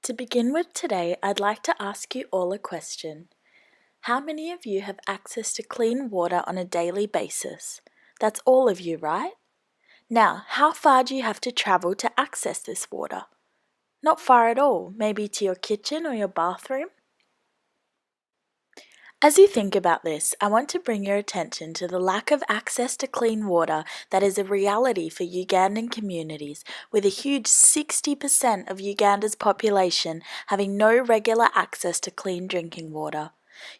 To begin with today, I'd like to ask you all a question. How many of you have access to clean water on a daily basis? That's all of you, right? Now, how far do you have to travel to access this water? Not far at all, maybe to your kitchen or your bathroom? As you think about this, I want to bring your attention to the lack of access to clean water that is a reality for Ugandan communities, with a huge 60% of Uganda's population having no regular access to clean drinking water.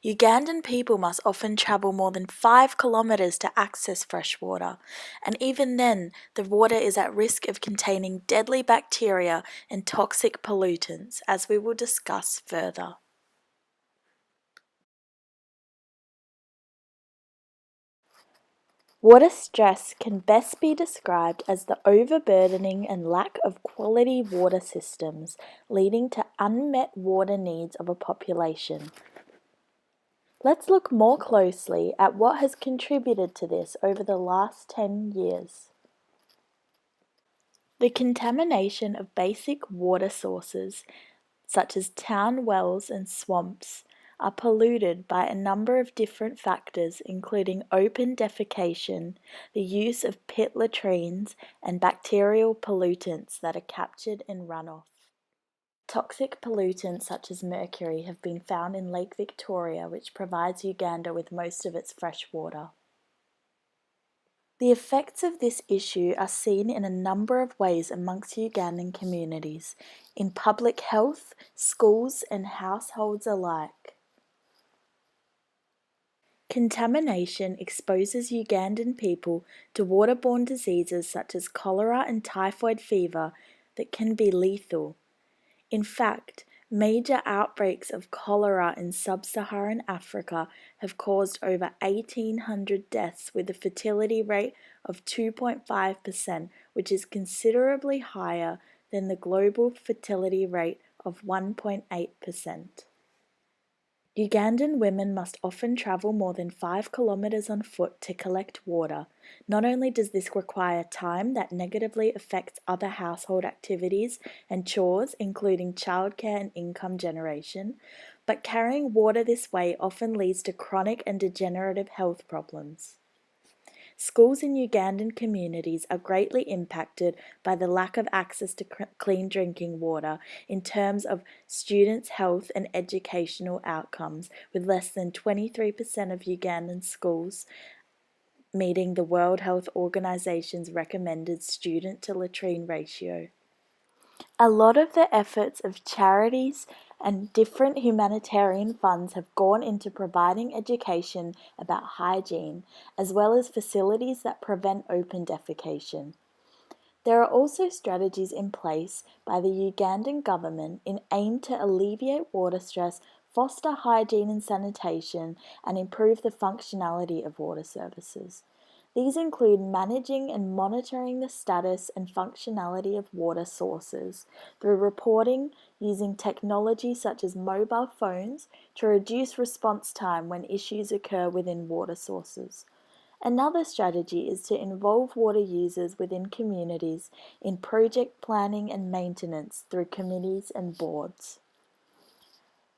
Ugandan people must often travel more than 5 kilometers to access fresh water, and even then, the water is at risk of containing deadly bacteria and toxic pollutants, as we will discuss further. Water stress can best be described as the overburdening and lack of quality water systems, leading to unmet water needs of a population. Let's look more closely at what has contributed to this over the last 10 years. The contamination of basic water sources, such as town wells and swamps, are polluted by a number of different factors, including open defecation, the use of pit latrines, and bacterial pollutants that are captured in runoff. Toxic pollutants such as mercury have been found in Lake Victoria, which provides Uganda with most of its fresh water. The effects of this issue are seen in a number of ways amongst Ugandan communities, in public health, schools, and households alike. Contamination exposes Ugandan people to waterborne diseases such as cholera and typhoid fever that can be lethal. In fact, major outbreaks of cholera in sub-Saharan Africa have caused over 1,800 deaths with a fertility rate of 2.5%, which is considerably higher than the global fertility rate of 1.8%. Ugandan women must often travel more than 5 kilometers on foot to collect water. Not only does this require time that negatively affects other household activities and chores, including childcare and income generation, but carrying water this way often leads to chronic and degenerative health problems. Schools in Ugandan communities are greatly impacted by the lack of access to clean drinking water in terms of students' health and educational outcomes, with less than 23% of Ugandan schools meeting the World Health Organization's recommended student-to-latrine ratio. A lot of the efforts of charities and different humanitarian funds have gone into providing education about hygiene, as well as facilities that prevent open defecation. There are also strategies in place by the Ugandan government in aim to alleviate water stress, foster hygiene and sanitation, and improve the functionality of water services. These include managing and monitoring the status and functionality of water sources through reporting using technology such as mobile phones to reduce response time when issues occur within water sources. Another strategy is to involve water users within communities in project planning and maintenance through committees and boards.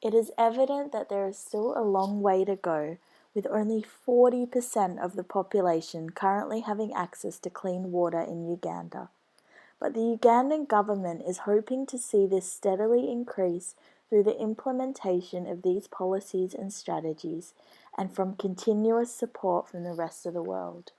It is evident that there is still a long way to go, with only 40% of the population currently having access to clean water in Uganda. But the Ugandan government is hoping to see this steadily increase through the implementation of these policies and strategies, and from continuous support from the rest of the world.